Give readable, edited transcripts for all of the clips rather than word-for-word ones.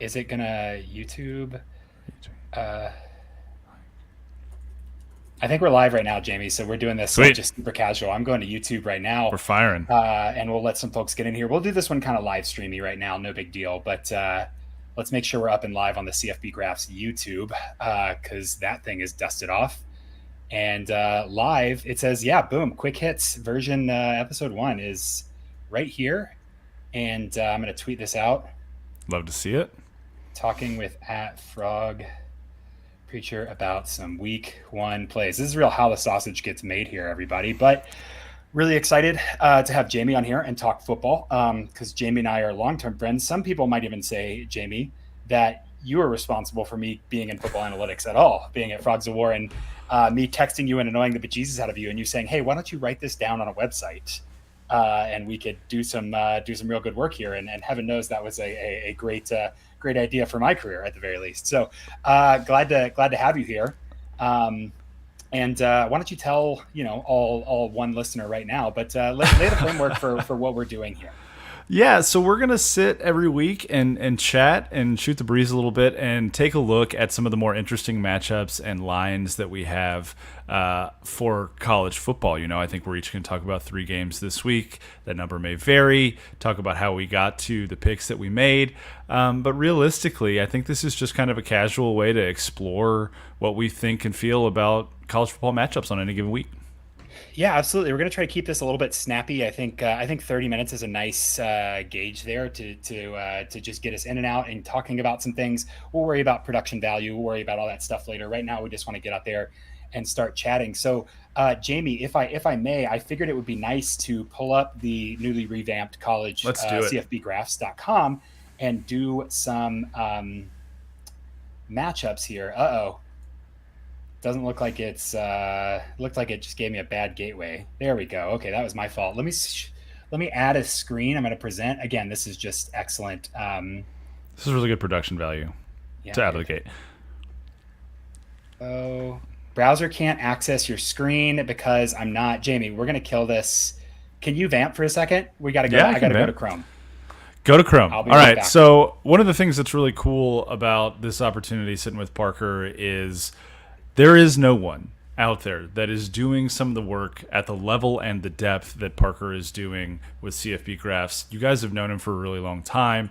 Is it gonna YouTube? Uh, I think we're live right now, Jamie. So we're doing this Sweet. just super casual. I'm going to YouTube right now, We're firing. and we'll let some folks get in here. We'll do this one kind of live streamy right now, no big deal. But let's make sure we're up and live on the CFB Graphs YouTube because that thing is dusted off. And live, it says, yeah, boom, quick hits version episode 1 is right here. And I'm going to tweet this out. Love to see it. Talking with at Frog Preacher about some week 1 plays. This is real how the sausage gets made here, everybody. But really excited to have Jamie on here and talk football because Jamie and I are long-term friends. Some people might even say, Jamie, that you are responsible for me being in football analytics at all, being at Frogs of War, and me texting you and annoying the bejesus out of you, and you saying, "Hey, why don't you write this down on a website?" And we could do some real good work here. And heaven knows that was a great idea for my career at the very least. So glad to have you here. And why don't you tell all one listener right now, but lay the framework for what we're doing here. Yeah, so we're gonna sit every week and chat and shoot the breeze a little bit and take a look at some of the more interesting matchups and lines that we have for college football. I think we're each going to talk about 3 games this week. That number may vary. Talk about how we got to the picks that we made. But realistically, I think this is just kind of a casual way to explore what we think and feel about college football matchups on any given week. Yeah, absolutely. We're going to try to keep this a little bit snappy. I think 30 minutes is a nice gauge there to just get us in and out and talking about some things. We'll worry about production value. We'll worry about all that stuff later. Right now, we just want to get out there and start chatting. So, Jamie, if I may, I figured it would be nice to pull up the newly revamped college Let's do it. CFBgraphs.com and do some matchups here. Uh-oh. Doesn't look like it's looked like it just gave me a bad gateway. There we go. Okay, that was my fault. Let me add a screen. I'm going to present again. This is just excellent. This is really good production value Yeah. to out of the gate. Oh, browser can't access your screen because I'm not Jamie. We're going to kill this. Can you vamp for a second? We got to go. Yeah, I got can to go to vamp. Chrome. Go to Chrome. I'll be All right right. back. So one of the things that's really cool about this opportunity sitting with Parker is there is no one out there that is doing some of the work at the level and the depth that Parker is doing with CFB Graphs. You guys have known him for a really long time.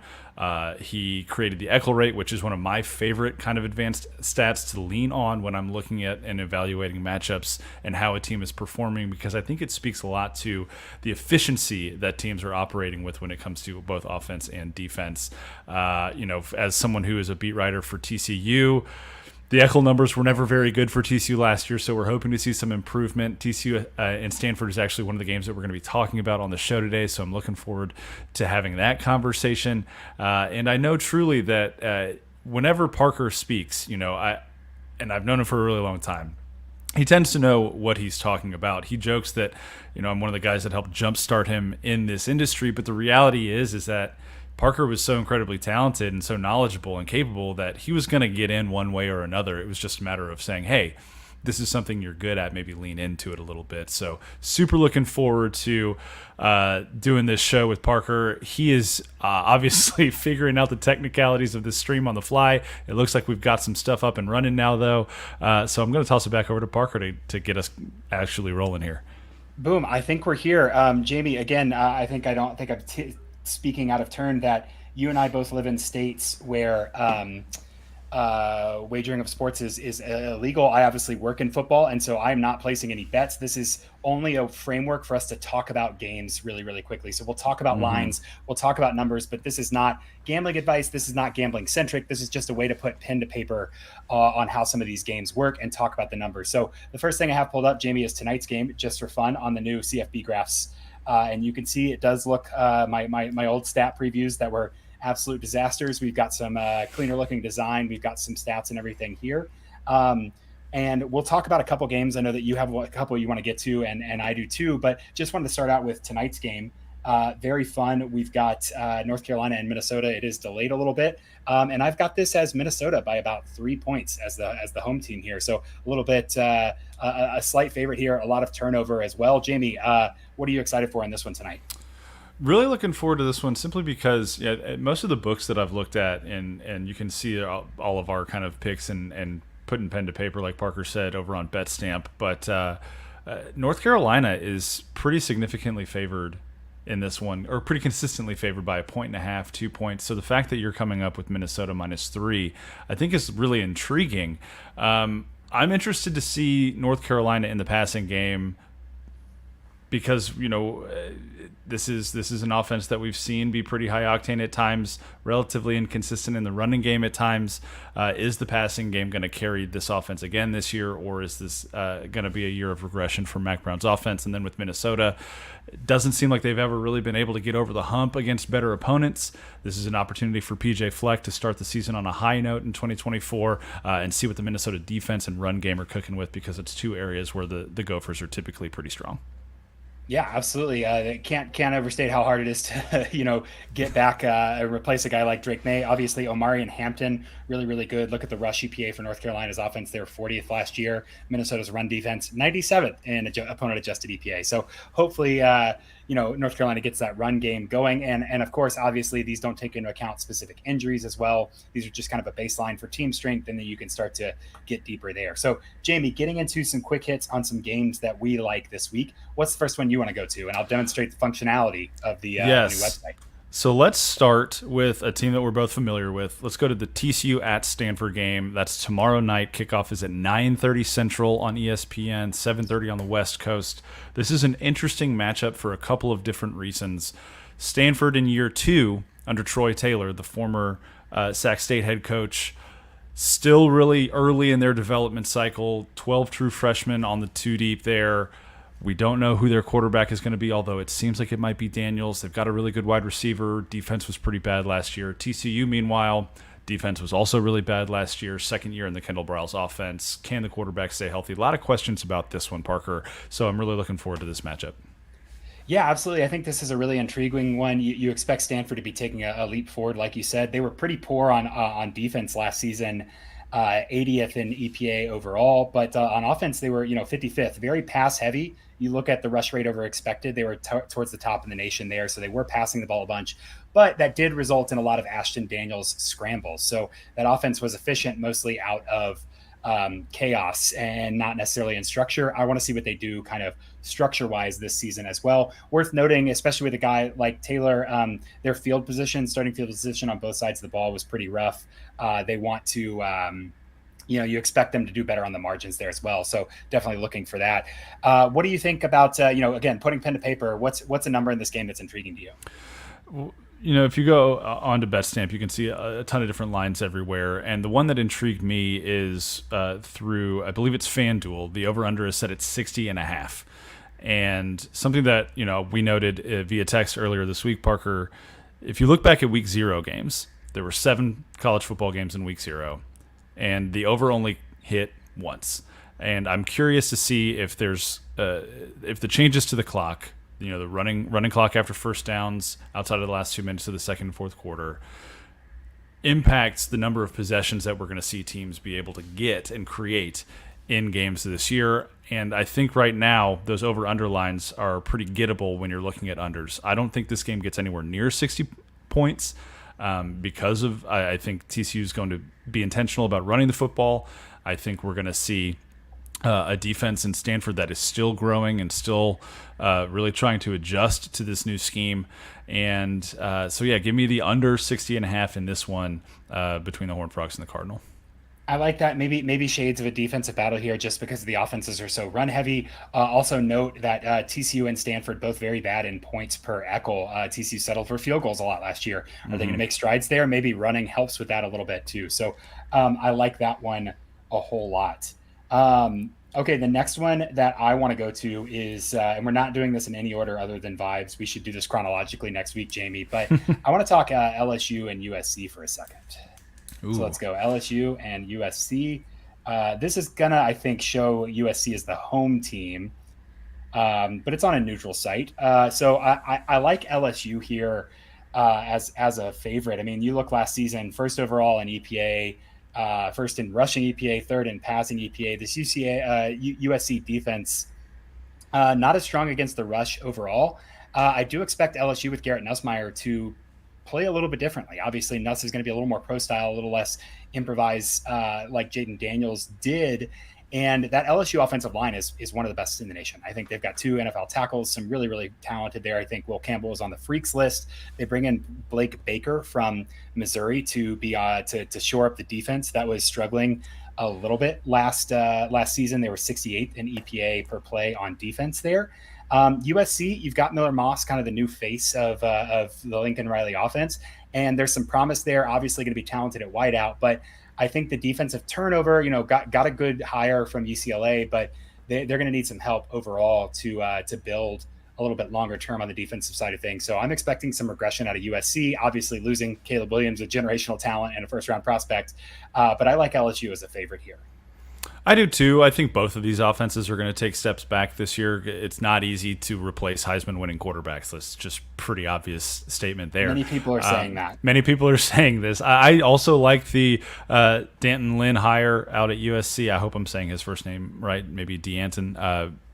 He created the Eckel rate, which is one of my favorite kind of advanced stats to lean on when I'm looking at and evaluating matchups and how a team is performing, because I think it speaks a lot to the efficiency that teams are operating with when it comes to both offense and defense. As someone who is a beat writer for TCU, the Eckel numbers were never very good for TCU last year, so we're hoping to see some improvement. TCU and Stanford is actually one of the games that we're going to be talking about on the show today, so I'm looking forward to having that conversation. And I know truly that whenever Parker speaks, I've known him for a really long time, he tends to know what he's talking about. He jokes that, I'm one of the guys that helped jumpstart him in this industry, but the reality is that Parker was so incredibly talented and so knowledgeable and capable that he was going to get in one way or another. It was just a matter of saying, hey, this is something you're good at, maybe lean into it a little bit. So super looking forward to doing this show with Parker. He is obviously figuring out the technicalities of this stream on the fly. It looks like we've got some stuff up and running now, though. So I'm going to toss it back over to Parker to get us actually rolling here. Boom. I think we're here. Jamie, again, I don't think I'm speaking out of turn that you and I both live in states where wagering of sports is illegal. I obviously work in football, and so I'm not placing any bets. This is only a framework for us to talk about games really, really quickly. So we'll talk about lines, we'll talk about numbers, but this is not gambling advice. This is not gambling centric. This is just a way to put pen to paper on how some of these games work and talk about the numbers. So the first thing I have pulled up, Jamie, is tonight's game, just for fun, on the new CFB Graphs. And you can see it does look my old stat previews that were absolute disasters. We've got some cleaner looking design. We've got some stats and everything here. And we'll talk about a couple games. I know that you have a couple you want to get to, and I do too, but just wanted to start out with tonight's game. Very fun. We've got North Carolina and Minnesota. It is delayed a little bit. And I've got this as Minnesota by about 3 points as the home team here. So a little bit, a slight favorite here, a lot of turnover as well. Jamie, what are you excited for in this one tonight? Really looking forward to this one simply because most of the books that I've looked at, and you can see all of our kind of picks and putting pen to paper, like Parker said, over on BetStamp. But North Carolina is pretty significantly favored in this one, or pretty consistently favored by 1.5, 2 points. So the fact that you're coming up with Minnesota -3, I think is really intriguing. I'm interested to see North Carolina in the passing game because this is an offense that we've seen be pretty high octane at times, relatively inconsistent in the running game at times. Is the passing game going to carry this offense again this year, or is this going to be a year of regression for Mac Brown's offense? And then with Minnesota, it doesn't seem like they've ever really been able to get over the hump against better opponents. This is an opportunity for PJ Fleck to start the season on a high note in 2024 and see what the Minnesota defense and run game are cooking with, because it's two areas where the Gophers are typically pretty strong. Yeah, absolutely. Can't overstate how hard it is to get back and replace a guy like Drake May. Obviously, Omari and Hampton really, really good. Look at the rush EPA for North Carolina's offense; they were 40th last year. Minnesota's run defense 97th in opponent adjusted EPA. So hopefully, North Carolina gets that run game going. And of course, obviously, these don't take into account specific injuries as well. These are just kind of a baseline for team strength, and then you can start to get deeper there. So, Jamie, getting into some quick hits on some games that we like this week. What's the first one you want to go to? And I'll demonstrate the functionality of the new website. So let's start with a team that we're both familiar with. Let's go to the TCU at Stanford game. That's tomorrow night. Kickoff is at 9:30 Central on ESPN, 7:30 on the West Coast. This is an interesting matchup for a couple of different reasons. Stanford in year 2 under Troy Taylor, the former Sac State head coach, still really early in their development cycle. 12 true freshmen on the 2 deep there. We don't know who their quarterback is going to be, although it seems like it might be Daniels. They've got a really good wide receiver. Defense was pretty bad last year. TCU, meanwhile, defense was also really bad last year. Second year in the Kendall Briles offense. Can the quarterback stay healthy? A lot of questions about this one, Parker. So I'm really looking forward to this matchup. Yeah, absolutely. I think this is a really intriguing one. You expect Stanford to be taking a leap forward, like you said. They were pretty poor on defense last season. 80th in EPA overall, but on offense they were 55th, very pass heavy. You look at the rush rate over expected, they were towards the top in the nation there, so they were passing the ball a bunch, but that did result in a lot of Ashton Daniels scrambles. So that offense was efficient mostly out of chaos and not necessarily in structure. I want to see what they do kind of structure wise this season as well. Worth noting, especially with a guy like Taylor, their starting field position on both sides of the ball was pretty rough. They want to, you expect them to do better on the margins there as well. So definitely looking for that. What do you think about, again, putting pen to paper, what's a number in this game that's intriguing to you? Well, if you go onto BetStamp, you can see a ton of different lines everywhere. And the one that intrigued me is through, I believe it's FanDuel. The over-under is set at 60.5. And something that, we noted via text earlier this week, Parker, if you look back at week 0 games, there were 7 college football games in week 0. And the over only hit once. And I'm curious to see if there's if the changes to the clock, the running clock after first downs outside of the last 2 minutes of the second and fourth quarter, impacts the number of possessions that we're going to see teams be able to get and create in games this year. And I think right now those over-under lines are pretty gettable when you're looking at unders. I don't think this game gets anywhere near 60 points because of I think TCU is going to be intentional about running the football. I think we're going to see a defense in Stanford that is still growing and still really trying to adjust to this new scheme. And give me the under 60.5 in this one between the Horned Frogs and the Cardinal. I like that. Maybe shades of a defensive battle here just because the offenses are so run heavy. Also note that TCU and Stanford both very bad in points per Eckel. TCU settled for field goals a lot last year. Are they going to make strides there? Maybe running helps with that a little bit too. So I like that one a whole lot. Okay, the next one that I want to go to is, and we're not doing this in any order other than vibes. We should do this chronologically next week, Jamie. But I want to talk LSU and USC for a second. Ooh. So let's go LSU and USC. This is gonna, I think, show USC as the home team, but it's on a neutral site. So I like LSU here as a favorite. I mean, you look last season, first overall in EPA, first in rushing EPA, third in passing EPA. This USC defense not as strong against the rush overall. I do expect LSU with Garrett Nussmeier to play a little bit differently. Obviously, Nuss is going to be a little more pro style, a little less improvise like Jaden Daniels did. And that LSU offensive line is one of the best in the nation. I think they've got 2 NFL tackles, some really, really talented there. I think Will Campbell is on the freaks list. They bring in Blake Baker from Missouri to be to shore up the defense that was struggling a little bit last season. They were 68th in EPA per play on defense there. USC, you've got Miller Moss, kind of the new face of the Lincoln Riley offense, and there's some promise there. Obviously, going to be talented at wideout, but I think the defensive turnover, got a good hire from UCLA, but they're going to need some help overall to build a little bit longer term on the defensive side of things. So I'm expecting some regression out of USC. Obviously, losing Caleb Williams, a generational talent and a first-round prospect, but I like LSU as a favorite here. I do too. I think both of these offenses are going to take steps back this year. It's not easy to replace Heisman winning quarterbacks. That's just pretty obvious statement there. Many people are saying that. Many people are saying this. I also like the D'Anton Lynn hire out at USC. I hope I'm saying his first name right. Maybe D'Anton.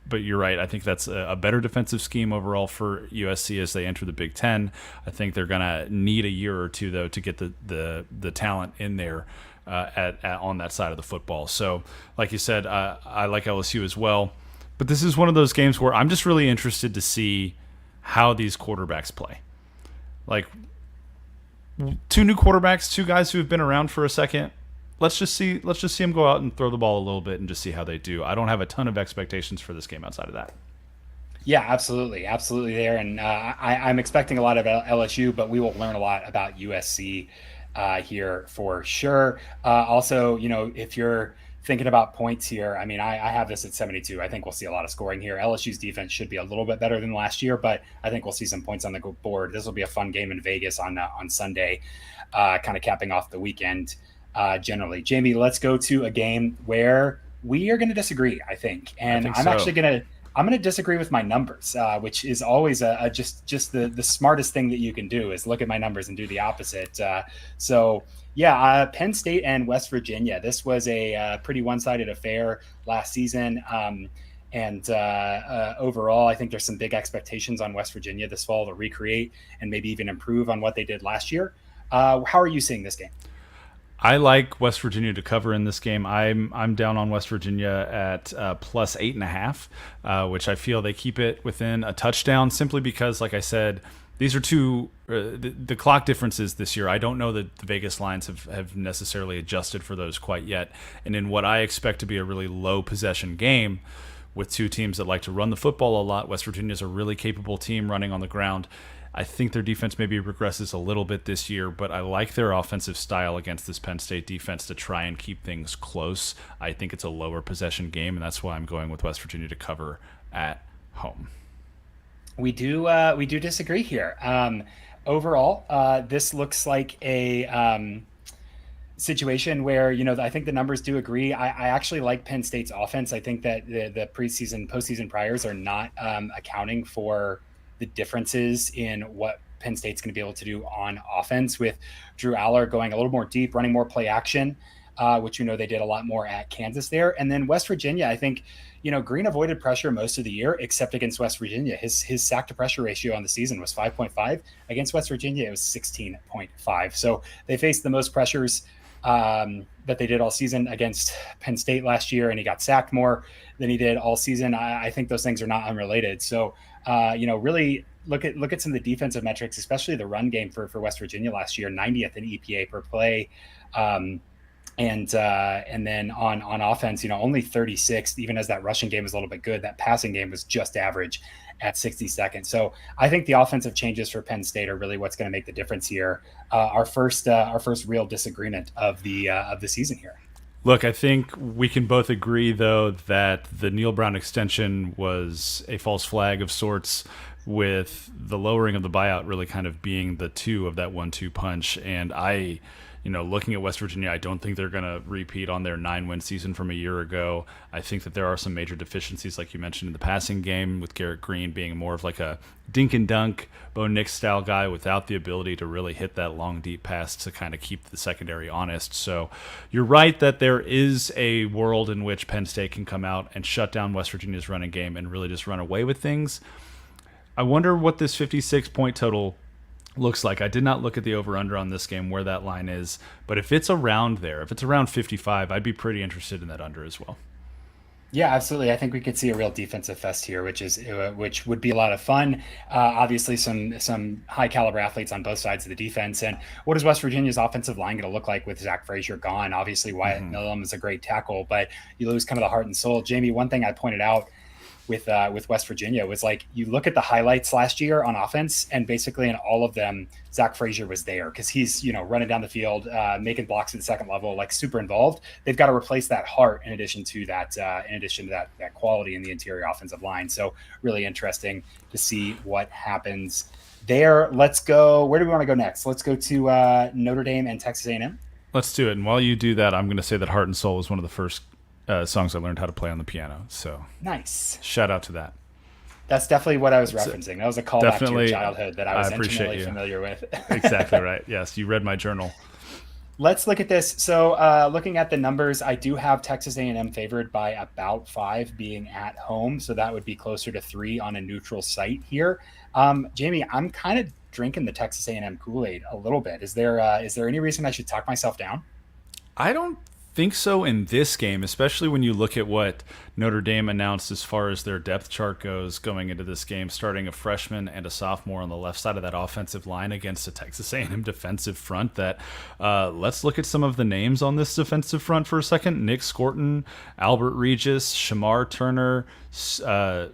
But you're right. I think that's a better defensive scheme overall for USC as they enter the Big Ten. I think they're going to need a year or two, though, to get the talent in there. On that side of the football. So, like you said, I like LSU as well. But this is one of those games where I'm just really interested to see how these quarterbacks play. Like, 2 new quarterbacks, 2 guys who have been around for a second. Let's just see them go out and throw the ball a little bit and just see how they do. I don't have a ton of expectations for this game outside of that. Yeah, absolutely there. And I'm expecting a lot of LSU, but we will learn a lot about USC here for sure. Also, if you're thinking about points here, I mean, I have this at 72. I think we'll see a lot of scoring here. LSU's defense should be a little bit better than last year, but I think we'll see some points on the board. This will be a fun game in Vegas on Sunday, kind of capping off the weekend generally. Jamie, let's go to a game where we are going to disagree, I think. And I'm actually going to disagree with my numbers, which is always just the smartest thing that you can do is look at my numbers and do the opposite. Penn State and West Virginia. This was a pretty one-sided affair last season. Overall, I think there's some big expectations on West Virginia this fall to recreate and maybe even improve on what they did last year. How are you seeing this game? I like West Virginia to cover in this game. I'm down on West Virginia at plus 8.5, which I feel they keep it within a touchdown simply because, like I said, these are two the clock differences this year. I don't know that the Vegas lines have necessarily adjusted for those quite yet. And in what I expect to be a really low possession game with 2 teams that like to run the football a lot, West Virginia's a really capable team running on the ground. I think their defense maybe regresses a little bit this year, but I like their offensive style against this Penn State defense to try and keep things close. I think it's a lower possession game, and that's why I'm going with West Virginia to cover at home. We do disagree here. Overall, this looks like a situation where, I think the numbers do agree. I actually like Penn State's offense. I think that the postseason priors are not accounting for the differences in what Penn State's going to be able to do on offense with Drew Aller going a little more deep, running more play action, which they did a lot more at Kansas there. And then West Virginia, I think, Green avoided pressure most of the year, except against West Virginia. His sack to pressure ratio on the season was 5.5. Against West Virginia, it was 16.5. So they faced the most pressures that they did all season against Penn State last year, and he got sacked more than he did all season. I think those things are not unrelated. So, really look at some of the defensive metrics, especially the run game for West Virginia last year, 90th in EPA per play. And then on offense, only 36th, even as that rushing game was a little bit good, that passing game was just average at 62nd. So I think the offensive changes for Penn State are really what's going to make the difference here. Our first real disagreement of the season here. Look, I think we can both agree, though, that the Neil Brown extension was a false flag of sorts, with the lowering of the buyout really kind of being the 2 of that 1-2 punch. And looking at West Virginia, I don't think they're going to repeat on their 9-win season from a year ago. I think that there are some major deficiencies, like you mentioned, in the passing game, with Garrett Green being more of like a dink and dunk, Bo Nix style guy without the ability to really hit that long, deep pass to kind of keep the secondary honest. So you're right that there is a world in which Penn State can come out and shut down West Virginia's running game and really just run away with things. I wonder what this 56 point total looks like. I did not look at the over under on this game where that line is, but if it's around there, if it's around 55, I'd be pretty interested in that under as well. Yeah, absolutely. I think we could see a real defensive fest here, which would be a lot of fun. Obviously, some high caliber athletes on both sides of the defense. And what is West Virginia's offensive line going to look like with Zach Frazier gone? Obviously, Wyatt Millam is a great tackle, but you lose kind of the heart and soul. Jamie, one thing I pointed out with West Virginia was like you look at the highlights last year on offense, and basically in all of them, Zach Frazier was there because he's running down the field, making blocks at the second level, like super involved. They've got to replace that heart in addition to that quality in the interior offensive line. So really interesting to see what happens there. Let's go. Where do we want to go next? Let's go to Notre Dame and Texas A&M. Let's do it. And while you do that, I'm going to say that Heart and Soul was one of the first songs I learned how to play on the piano. So nice. Shout out to that. That's definitely what I was referencing. That was a callback to your childhood that I was intimately familiar with. Exactly right. Yes, you read my journal. Let's look at this. So looking at the numbers, I do have Texas A&M favored by about 5 being at home. So that would be closer to 3 on a neutral site here. Jamie, I'm kind of drinking the Texas A&M Kool-Aid a little bit. Is there any reason I should talk myself down? I don't think so in this game, especially when you look at what Notre Dame announced as far as their depth chart goes going into this game, starting a freshman and a sophomore on the left side of that offensive line against a Texas A&M defensive front. That let's look at some of the names on this defensive front for a second. Nick Scorton, Albert Regis, Shamar Turner, Shamar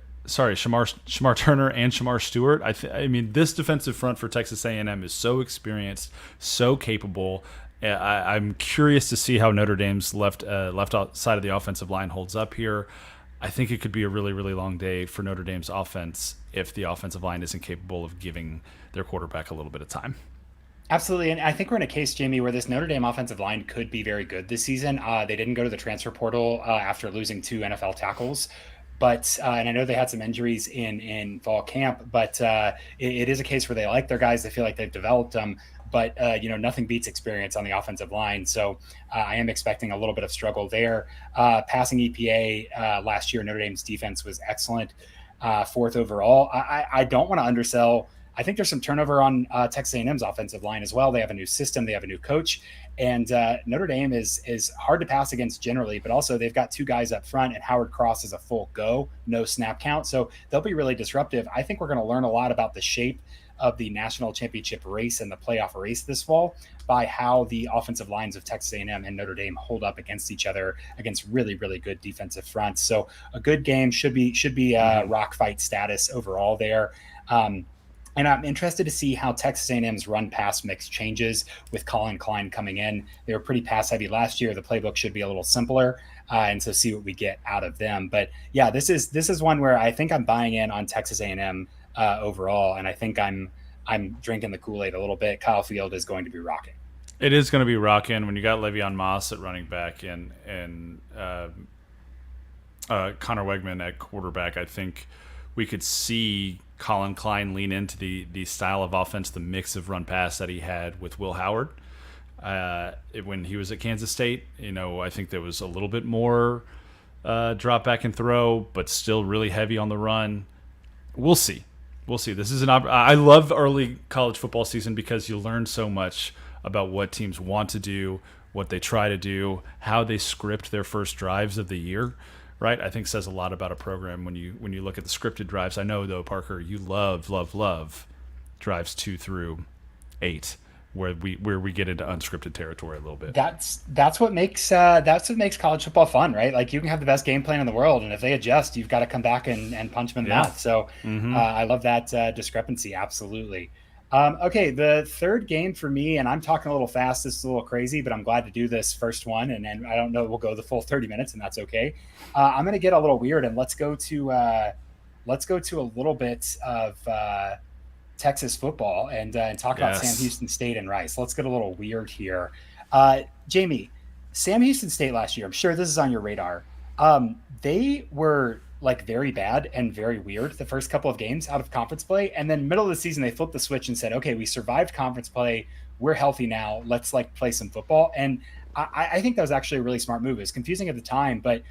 Turner and Shamar Stewart. I mean, this defensive front for Texas A&M is so experienced, so capable. I'm curious to see how Notre Dame's left outside of the offensive line holds up here. I think it could be a really, really long day for Notre Dame's offense if the offensive line isn't capable of giving their quarterback a little bit of time. Absolutely. And I think we're in a case, Jamie, where this Notre Dame offensive line could be very good this season. They didn't go to the transfer portal after losing 2 NFL tackles. But and I know they had some injuries in fall camp, but it is a case where they like their guys. They feel like they've developed them. But, nothing beats experience on the offensive line. So I am expecting a little bit of struggle there. Passing EPA last year, Notre Dame's defense was excellent, 4th overall. I don't want to undersell. I think there's some turnover on Texas A&M's offensive line as well. They have a new system. They have a new coach. And Notre Dame is hard to pass against generally, but also they've got 2 guys up front, and Howard Cross is a full go, no snap count. So they'll be really disruptive. I think we're going to learn a lot about the shape of the national championship race and the playoff race this fall by how the offensive lines of Texas A&M and Notre Dame hold up against each other against really, really good defensive fronts. So a good game should be rock fight status overall there. And I'm interested to see how Texas A&M's run pass mix changes with Colin Klein coming in. They were pretty pass heavy last year. The playbook should be a little simpler. And so see what we get out of them. But yeah, this is one where I think I'm buying in on Texas A&M overall, and I think I'm drinking the Kool-Aid a little bit. Kyle Field is going to be rocking. It is going to be rocking when you got Le'Veon Moss at running back and Connor Wegman at quarterback. I think we could see Colin Klein lean into the style of offense, the mix of run pass that he had with Will Howard when he was at Kansas State. I think there was a little bit more drop back and throw, but still really heavy on the run. We'll see. This is I love early college football season because you learn so much about what teams want to do, what they try to do, how they script their first drives of the year. Right? I think says a lot about a program when you look at the scripted drives. I know though, Parker, you love drives 2 through 8. Where we get into unscripted territory a little bit. That's what makes college football fun, right? Like you can have the best game plan in the world, and if they adjust, you've got to come back and punch them in the mouth. So I love that discrepancy. Absolutely. Okay, the third game for me, and I'm talking a little fast. This is a little crazy, but I'm glad to do this first one, and I don't know we'll go the full 30 minutes, and that's okay. I'm going to get a little weird, and let's go to a little bit of Texas football and talk about Sam Houston State and Rice. Let's get a little weird here. Jamie, Sam Houston State last year, I'm sure this is on your radar. They were like very bad and very weird the first couple of games out of conference play. And then middle of the season, they flipped the switch and said, okay, we survived conference play. We're healthy now. Let's like play some football. And I think that was actually a really smart move. It was confusing at the time, but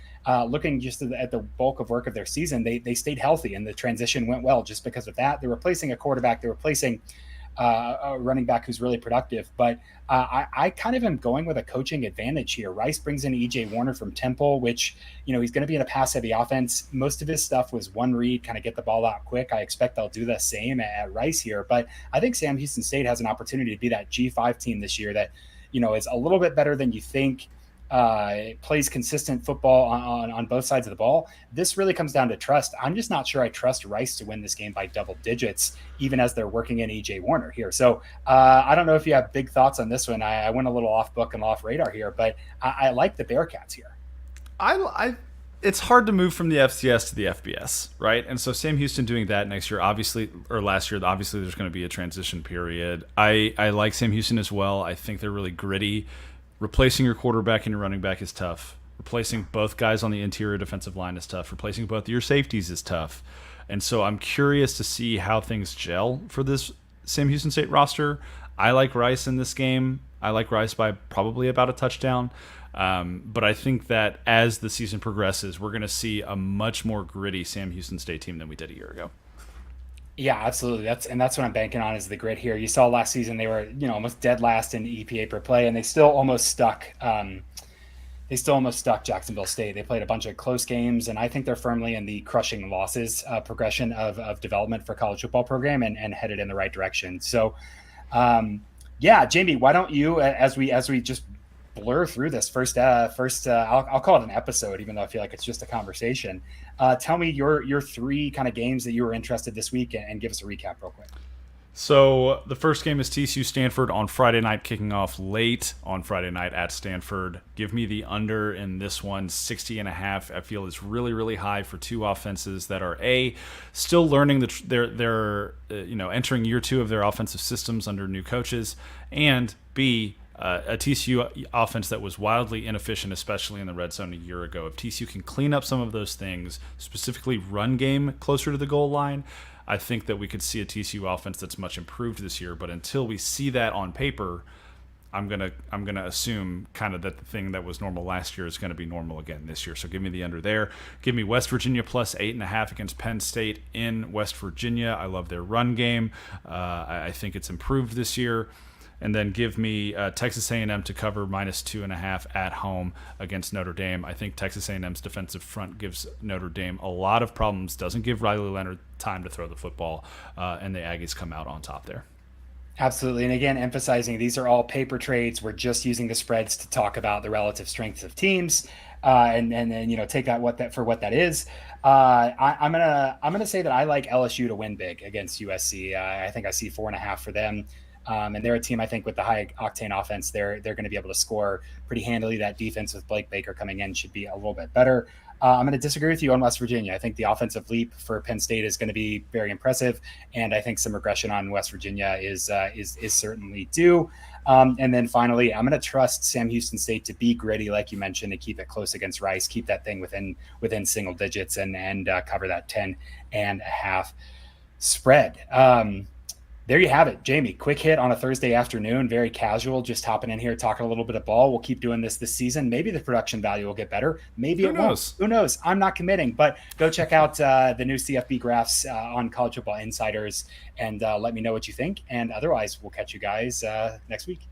looking just at the bulk of work of their season, they stayed healthy and the transition went well just because of that. They're replacing a quarterback, they're replacing a running back who's really productive. But I kind of am going with a coaching advantage here. Rice brings in EJ Warner from Temple, which, he's going to be in a pass heavy offense. Most of his stuff was one read, kind of get the ball out quick. I expect they'll do the same at Rice here. But I think Sam Houston State has an opportunity to be that G5 team this year that, is a little bit better than you think. Plays consistent football on both sides of the ball. This really comes down to trust. I'm just not sure I trust Rice to win this game by double digits, even as they're working in EJ Warner here. So I don't know if you have big thoughts on this one. I went a little off book and off radar here, but I like the Bearcats here. It's hard to move from the FCS to the FBS, right? And so Sam Houston doing that next year, obviously, or last year, obviously there's going to be a transition period. I like Sam Houston as well. I think they're really gritty. Replacing your quarterback and your running back is tough. Replacing both guys on the interior defensive line is tough. Replacing both of your safeties is tough. And so I'm curious to see how things gel for this Sam Houston State roster. I like Rice in this game. I like Rice by probably about a touchdown. But I think that as the season progresses, we're going to see a much more gritty Sam Houston State team than we did a year ago. Yeah, absolutely. That's what I'm banking on is the grit here. You saw last season they were, almost dead last in EPA per play, and they still almost stuck. Jacksonville State. They played a bunch of close games, and I think they're firmly in the crushing losses progression of development for college football program and headed in the right direction. So, Jamie, why don't you, as we just blur through this first I'll call it an episode, even though I feel like it's just a conversation. Tell me your three kind of games that you were interested this week and give us a recap real quick. So the first game is TCU Stanford on Friday night, kicking off late on Friday night at Stanford. Give me the under in this one, 60.5. I feel is really, really high for two offenses that are still learning they're entering year two of their offensive systems under new coaches, and B, a TCU offense that was wildly inefficient, especially in the red zone a year ago. If TCU can clean up some of those things, specifically run game closer to the goal line, I think that we could see a TCU offense that's much improved this year. But until we see that on paper, I'm gonna assume kind of that the thing that was normal last year is going to be normal again this year. So give me the under there. Give me West Virginia plus 8.5 against Penn State in West Virginia. I love their run game. I think it's improved this year. And then give me Texas A&M to cover minus 2.5 at home against Notre Dame. I think Texas A&M's defensive front gives Notre Dame a lot of problems, doesn't give Riley Leonard time to throw the football, and the Aggies come out on top there. Absolutely. And again, emphasizing these are all paper trades. We're just using the spreads to talk about the relative strengths of teams, and then take that for what that is. I'm gonna say that I like LSU to win big against USC. I think I see 4.5 for them. And they're a team, I think, with the high octane offense, they're going to be able to score pretty handily. That defense with Blake Baker coming in should be a little bit better. I'm going to disagree with you on West Virginia. I think the offensive leap for Penn State is going to be very impressive, and I think some regression on West Virginia is certainly due. And then finally, I'm going to trust Sam Houston State to be gritty, like you mentioned, to keep it close against Rice, keep that thing within single digits, and cover that 10.5 spread. There you have it, Jamie. Quick hit on a Thursday afternoon, very casual, just hopping in here, talking a little bit of ball. We'll keep doing this season. Maybe the production value will get better. Maybe it won't. Who knows? I'm not committing, but go check out the new CFB graphs on College Football Insiders and let me know what you think. And otherwise, we'll catch you guys next week.